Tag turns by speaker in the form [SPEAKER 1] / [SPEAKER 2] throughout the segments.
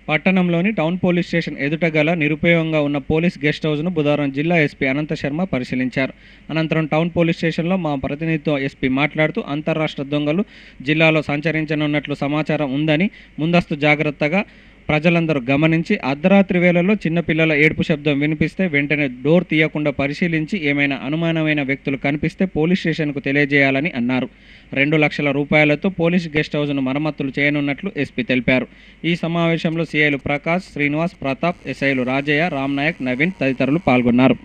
[SPEAKER 1] పట్టణంలోని town police station ఎదుట గల నిరుపయోగంగా ఉన్న పోలీస్ గెస్ట్ హౌస్ను బుధవారం జిల్లా ఎస్పీ అనంత శర్మ పరిశీలించారు. అనంతరం టౌన్ పోలీస్ స్టేషన్లో మా ప్రతినిధితో ఎస్పీ మాట్లాడుతూ అంతర్రాష్ట్ర దొంగలు జిల్లాలో సంచరించనున్నట్లు సమాచారం ఉందని ముందస్తు జాగ్రత్తగా ప్రజలందరూ గమనించి అర్ధరాత్రి వేళల్లో చిన్నపిల్లల ఏడుపు శబ్దం వినిపిస్తే వెంటనే డోర్ తీయకుండా పరిశీలించి ఏమైనా అనుమానమైన వ్యక్తులు కనిపిస్తే పోలీస్ స్టేషన్కు తెలియజేయాలని అన్నారు. 2 లక్షల రూపాయలతో పోలీస్ గెస్ట్ హౌస్ను మరమ్మతులు చేయనున్నట్లు ఎస్పీ తెలిపారు. ఈ సమావేశంలో సిఐలు ప్రకాష్, శ్రీనివాస్, ప్రతాప్, ఎస్ఐలు రాజయ్య, రామ్నాయక్, నవీన్ తదితరులు పాల్గొన్నారు.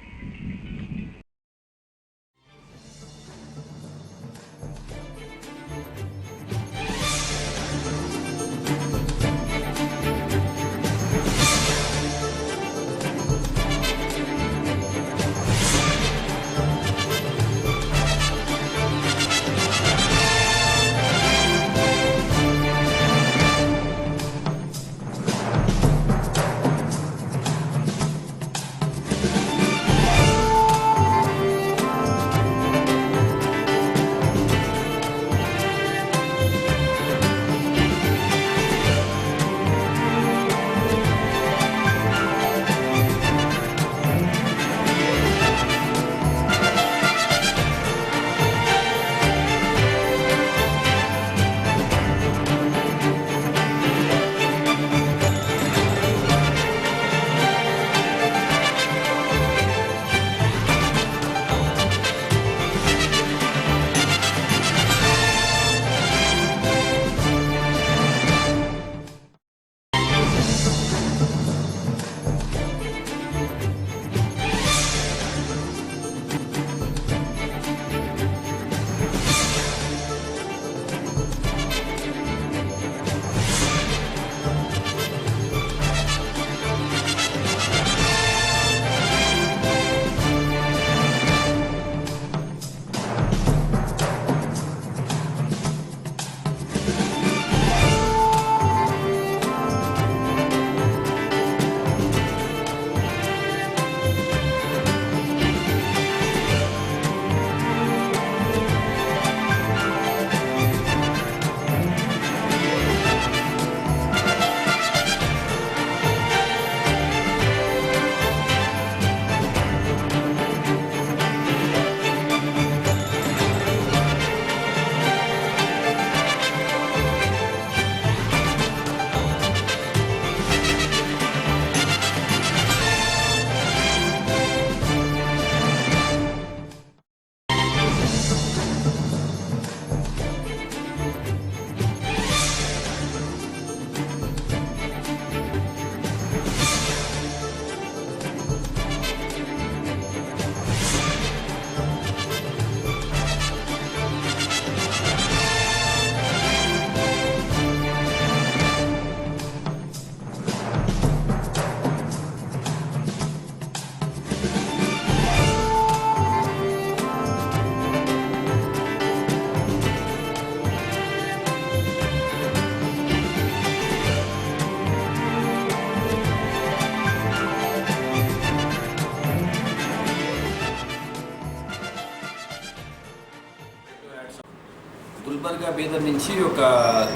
[SPEAKER 2] గుల్బర్గా బీదర్ నుంచి ఒక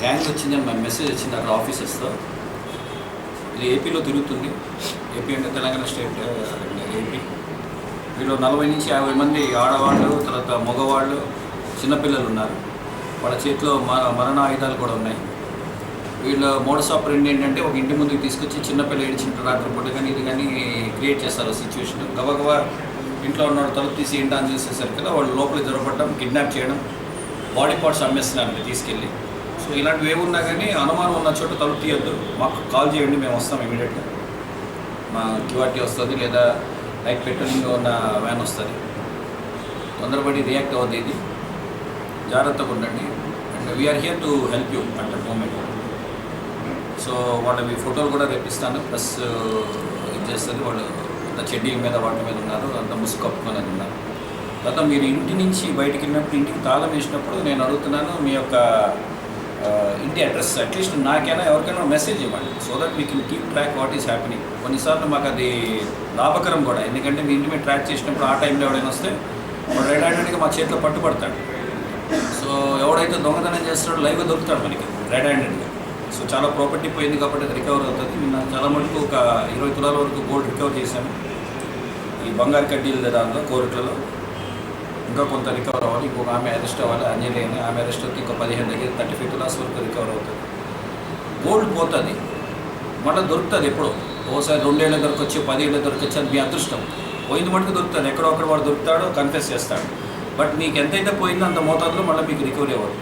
[SPEAKER 2] గ్యాంగ్ వచ్చిందని మన మెసేజ్ వచ్చింది అక్కడ ఆఫీసర్స్తో. ఇది ఏపీలో తిరుగుతుంది. ఏపీ అంటే తెలంగాణ స్టేట్, ఏపీ. వీళ్ళు 40 నుంచి 50 మంది ఆడవాళ్ళు, తర్వాత మగవాళ్ళు, చిన్నపిల్లలు ఉన్నారు. వాళ్ళ చేతిలో మరణ ఆయుధాలు కూడా ఉన్నాయి. వీళ్ళ మోడస్ ఆపరెండి ఏంటంటే ఒక ఇంటి ముందుకు తీసుకొచ్చి చిన్నపిల్ల ఏడిచిన రాత్రి పూట కానీ ఇది కానీ క్రియేట్ చేస్తారు సిచ్యువేషన్. గబగబా ఇంట్లో ఉన్న తలుపు తీసి ఏంటి అని చూసేసరికి కదా వాళ్ళు లోపలికి జరపడం, కిడ్నాప్ చేయడం, బాడీ పార్ట్స్ అమ్మేస్తున్నారండి తీసుకెళ్ళి. సో ఇలాంటివి ఏమున్నా కానీ అనుమానం ఉన్న చోట తలుపు తీయద్దు, మాకు కాల్ చేయండి, మేము వస్తాం ఇమీడియట్గా. మా క్యూఆర్టీ వస్తుంది లేదా లైట్ పెట్రోలింగ్ ఉన్న వ్యాన్ వస్తుంది. తొందరపడి రియాక్ట్ అవ్వద్దు, ఇది జాగ్రత్తగా ఉండండి. And we're here to help you at the moment. So వాళ్ళవి ఫోటోలు కూడా రేపిస్తాను, ప్లస్ ఇది చేస్తుంది. వాళ్ళు అంత చెడ్డీల మీద వాటి మీద ఉన్నారు, అంత ముసుగు కప్పుకొని ఉన్నారు. తర్వాత మీరు ఇంటి నుంచి బయటికి వెళ్ళినప్పుడు ఇంటికి తాళం వేసినప్పుడు నేను అడుగుతున్నాను మీ యొక్క ఇంటి అడ్రస్ అట్లీస్ట్ నాకైనా ఎవరికైనా మెసేజ్ ఇవ్వండి, so that we can keep track what is happening. కొన్నిసార్లు మాకు అది లాభకరం కూడా, ఎందుకంటే మీ ఇంటి మీద ట్రాక్ చేసినప్పుడు ఆ టైంలో ఎవడైనా వస్తే వాడు రెడ్ హ్యాండెడ్గా మా చేతిలో పట్టుబడతాడు. సో ఎవడైతే దొంగతనం చేస్తాడో లైవ్గా దొరుకుతాడు మనకి రెడ్ హ్యాండెడ్గా. సో చాలా ప్రాపర్టీ పోయింది కాబట్టి అది రికవర్ అవుతుంది. నిన్న చాలా మటుకు ఒక 20 తులాల వరకు గోల్డ్ రికవర్ చేశాను ఈ బంగారు కడ్డీల దాంట్లో కోరిట్లలో. ఇంకా కొంత రికవర్ అవ్వాలి. ఇంకొక ఆమె అరెస్ట్ అవ్వాలి, అంజలి అని. ఆమె అరెస్ట్ అవుతుంది ఇంకో 15 దగ్గర 35 తులాస్ వరకు రికవర్ అవుతుంది. గోల్డ్ పోతుంది, మళ్ళీ దొరుకుతుంది. ఎప్పుడో ఓసారి 2 ఏళ్ళ దొరకొచ్చి 10 ఏళ్ళ దొరకొచ్చి అది మీ అదృష్టం. పోయింది మటుకు దొరుకుతుంది, ఎక్కడో అక్కడ వాడు దొరుకుతాడో కన్ఫెస్ చేస్తాడు. బట్ మీకు ఎంతైతే పోయిందో అంత మోతాదులో మళ్ళీ మీకు రికవరీ అవ్వదు.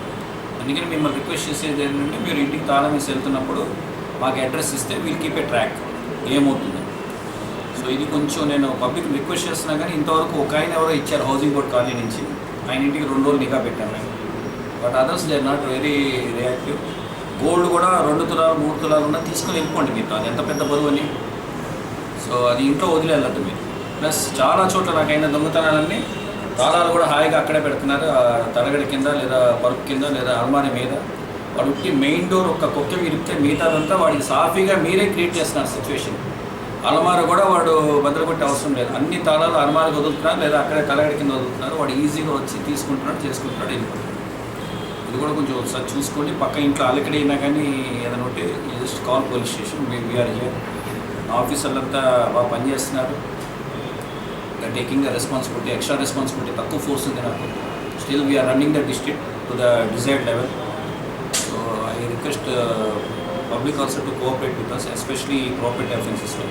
[SPEAKER 2] అందుకని మిమ్మల్ని రిక్వెస్ట్ చేసేది ఏంటంటే, మీరు ఇంటికి తాళం వేసి వెళ్తున్నప్పుడు మాకు అడ్రస్ ఇస్తే వీల్ కీప్ ఏ ట్రాక్ ఏమవుతుంది. సో ఇది కొంచెం నేను పబ్లిక్ రిక్వెస్ట్ చేస్తున్నా. కానీ ఇంతవరకు ఒక ఆయన ఎవరో ఇచ్చారు హౌసింగ్ బోర్డ్ కాలనీ నుంచి, ఆయన ఇంటికి 2 రోజులు నిఘా పెట్టాను నేను. But others they are not very reactive. Gold కూడా 2 తులాలు 3 తులాలు ఉన్నా తీసుకొని వెళ్ళిపోండి మీరు, అది ఎంత పెద్ద బరువు అని. సో అది ఇంట్లో వదిలేళ్ళద్దు మీరు. ప్లస్ చాలా చోట్ల నాకైనా దొంగతనాలన్నీ తాళాలు కూడా హాయిగా అక్కడే పెడుతున్నారు, తలగడి కింద లేదా పరుపు కింద లేదా అల్మారి మీద. వాడు ఉట్టి మెయిన్ డోర్ ఒక్క కుక్క విరిపితే మిగతాదంతా వాడికి సాఫీగా మీరే క్రియేట్ చేస్తున్నారు సిచ్యువేషన్. అల్మార కూడా వాడు భద్రకొట్టే అవసరం లేదు, అన్ని తాళాలు అల్మారికి వదులుతున్నారు లేదా అక్కడే తలగడి కింద వదులుతున్నారు. వాడు ఈజీగా వచ్చి తీసుకుంటున్నాడు, చేసుకుంటున్నాడు, వెళ్ళిపోతున్నాడు. ఇది కూడా కొంచెం ఒకసారి చూసుకోండి. పక్క ఇంట్లో అలకడి అయినా కానీ ఏదైనా ఉంటే just call police station. We're here. ఆఫీసర్లంతా బాగా పనిచేస్తున్నారు, taking the responsibility. Extra responsibility, తక్కువ ఫోర్స్ ఉంది నాకు. Still we're running the district to the desired level. So I request public also to cooperate with us, especially property అఫెన్సెస్లో.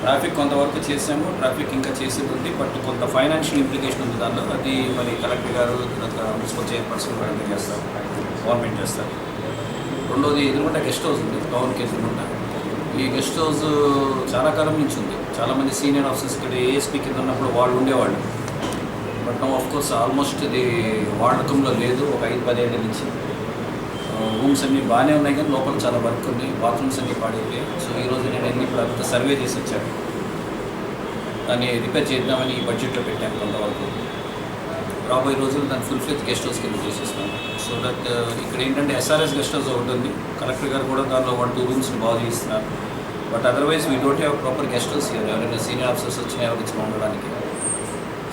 [SPEAKER 2] Traffic కొంతవరకు చేసాము, traffic ఇంకా చేసేది ఉంది. బట్ కొంత ఫైనాన్షియల్ ఇంప్లికేషన్ ఉంది దానిలో. అది మరి కలెక్టర్ గారు, మున్సిపల్ చైర్పర్సన్ వాళ్ళని చేస్తారు, గవర్నమెంట్ చేస్తారు. రెండోది ఎదురుకుంట గెస్ట్ హౌస్ ఉంది టౌన్కి ఎదురుకుంట. ఈ గెస్ట్ హౌస్ చాలా కాలం నుంచి ఉంది. చాలామంది సీనియర్ ఆఫీసర్స్ ఇక్కడ ఏఎస్పీ కింద ఉన్నప్పుడు వాళ్ళు ఉండేవాళ్ళు. But no of course almost ఇది వాడకంలో లేదు ఒక 5-10 ఏళ్ళ నుంచి. రూమ్స్ అన్నీ బాగానే ఉన్నాయి కానీ లోపల చాలా వర్క్ ఉంది, బాత్రూమ్స్ అన్నీ పాడైపోయాయి. సో ఈరోజు నేను వెళ్ళి ఇప్పుడు అంతా సర్వే చేసి వచ్చాను, దాన్ని రిపేర్ చేద్దామని ఈ బడ్జెట్లో పెట్టాను కొంతవరకు. రాబోయే రోజులు దాన్ని ఫుల్ ఫ్లెజ్ గెస్ట్ హౌస్ కింద చేసేస్తాను. సో దట్ ఇక్కడ ఏంటంటే ఎస్ఆర్ఎస్ గెస్ట్ హౌస్ ఒకటి ఉంది, కలెక్టర్ గారు కూడా దానిలో 1-2 రూమ్స్ని బాగు చేస్తున్నారు. But otherwise we don't have proper guest house here. ఎవరైనా సీనియర్ ఆఫీసర్స్ వచ్చినా ఎవరికి ఇచ్చిన ఉండడానికి.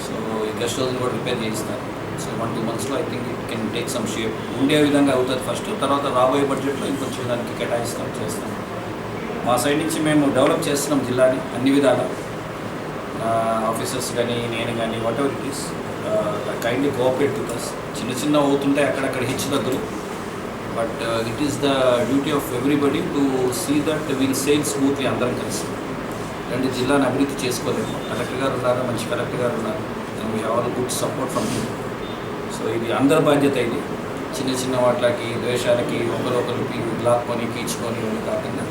[SPEAKER 2] సో ఈ గెస్ట్ హౌస్ని కూడా రిపేర్ చేయిస్తారు. సో 1-2 monthsలో I think it can take some shape. ఉండే విధంగా అవుతుంది ఫస్ట్, తర్వాత రాబోయే బడ్జెట్లో ఇంకొంచెం దానికి కేటాయిస్తాం, చేస్తాం. మా సైడ్ నుంచి మేము డెవలప్ చేస్తున్నాం జిల్లాని అన్ని విధాల. ఆఫీసర్స్ కానీ నేను కానీ whatever it is kindly cooperate with us. చిన్న అవుతుంటే అక్కడక్కడ హెచ్చు తగ్గులు. But it is the duty of everybody to see that will sail smoothly అందరం కలిసి. అంటే జిల్లాను అభివృద్ధి చేసుకోలేము. కలెక్టర్ గారు ఉన్నారు, మంచి కలెక్టర్ గారు ఉన్నారు, and we have all good support from you. So ఇది అందరి బాధ్యత. ఇది చిన్న వాటికి ద్వేషాలకి ఒకరికి లాక్కొని కీచుకొని ఇవన్నీ కాకుండా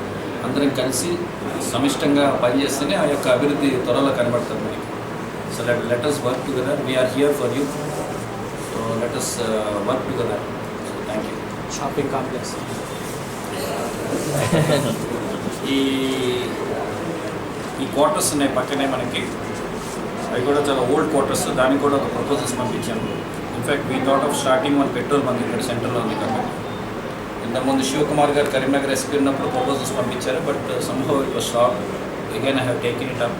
[SPEAKER 2] అందరం కలిసి సమిష్టంగా పనిచేస్తేనే ఆ యొక్క అభివృద్ధి త్వరలో కనబడుతుంది మనకి. So let us work together. We're here for you. So let us work together. So thank you.
[SPEAKER 3] Shopping complex
[SPEAKER 2] ఈ క్వార్టర్స్ ఉన్నాయి పక్కనే మనకి. అవి కూడా చాలా ఓల్డ్ క్వార్టర్స్. దానికి కూడా ఒక ప్రపోజల్స్ పంపించాము. In fact we thought of starting one petrol bunk ఇక్కడ సెంటర్లో ఉంది కాబట్టి. ఇంతకుముందు శివకుమార్ గారు కరీంనగర్ ఎస్పీ ఉన్నప్పుడు ప్రపోజల్స్ పంపించారు. But somehow it was stop. Again I have taken it up.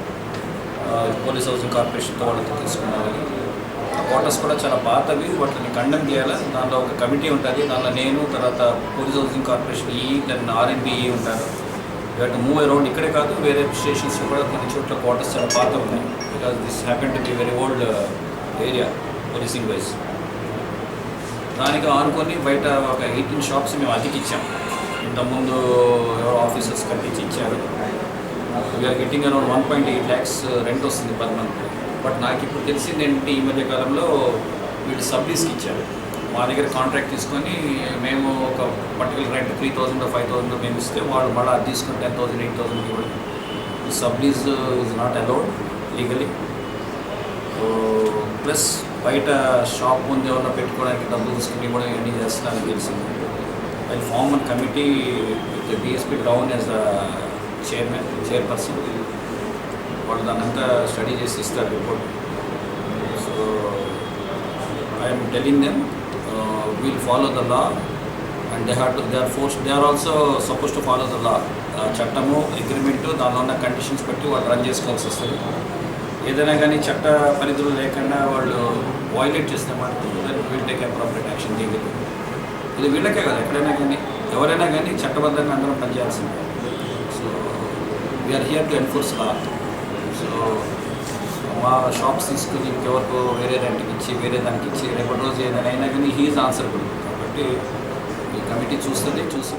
[SPEAKER 2] Police housing కార్పొరేషన్తో వాళ్ళతో తీసుకున్నామని. ఆ క్వార్టర్స్ కూడా చాలా పాతవి, వాటిని కండెమ్ చేయాలి. దానిలో ఒక కమిటీ ఉంటుంది. దానిలో నేను, తర్వాత పోలీస్ హౌసింగ్ కార్పొరేషన్ దెన్ ఆర్ఎన్బిఈ ఉంటారు. To move around. ఇక్కడే కాదు, వేరే స్టేషన్స్లో కూడా కొన్ని చోట్ల క్వార్టర్స్ చాలా పాత ఉన్నాయి. Because this happen to be very old area policing wise. దానికి ఆనుకొని బయట ఒక 18 షాప్స్ మేము అతికి ఇచ్చాం. ఇంతకుముందు ఎవరో ఆఫీసర్స్ కట్టించి ఇచ్చారు. We're getting around 1.8 lakhs rent వస్తుంది per month. బట్ నాకు ఇప్పుడు తెలిసింది ఏంటంటే ఈ మధ్య కాలంలో వీళ్ళు సబ్లీస్కి ఇచ్చారు. మా దగ్గర కాంట్రాక్ట్ తీసుకొని మేము ఒక పర్టికులర్ రెంట్ 3,000 5,000 మేము ఇస్తే వాళ్ళు మళ్ళీ అది తీసుకొని 10,000 8,000 ఇవ్వడం. Sublease is not allowed legally. Plus బయట షాప్ ముందు ఏమన్నా పెట్టుకోవడానికి డబ్బులు తీసుకుని కూడా ఇవన్నీ చేస్తున్నారని తెలిసింది. I form one committee with DSP down as the chairperson. వాళ్ళు దాన్నంతా స్టడీ చేసి ఇస్తారు report. So I'm telling them we'll follow the law and they are also supposed to follow the law. చట్టము అగ్రిమెంటు దానిలో ఉన్న కండిషన్స్ బట్టి వాళ్ళు run చేసుకోవాల్సి వస్తుంది. ఏదైనా కానీ చట్ట పరిధులు లేకుండా వాళ్ళు వైలేట్ చేస్తే మాత్రం will take appropriate action legal. ఇది వీళ్ళకే కదా, ఎక్కడైనా కానీ ఎవరైనా కానీ చట్టబద్ధంగా అందరం పనిచేయాల్సిందే. So we're here to enforce law. So మా షాప్స్ తీసుకుని ఇంకెవరికో వేరే రెంట్కి ఇచ్చి వేరే దానికి ఇచ్చి రేపటి రోజు ఏదైనా అయినా కానీ హీఈస్ ఆన్సరబుల్. కాబట్టి ఈ కమిటీ చూస్తుంది, చూసి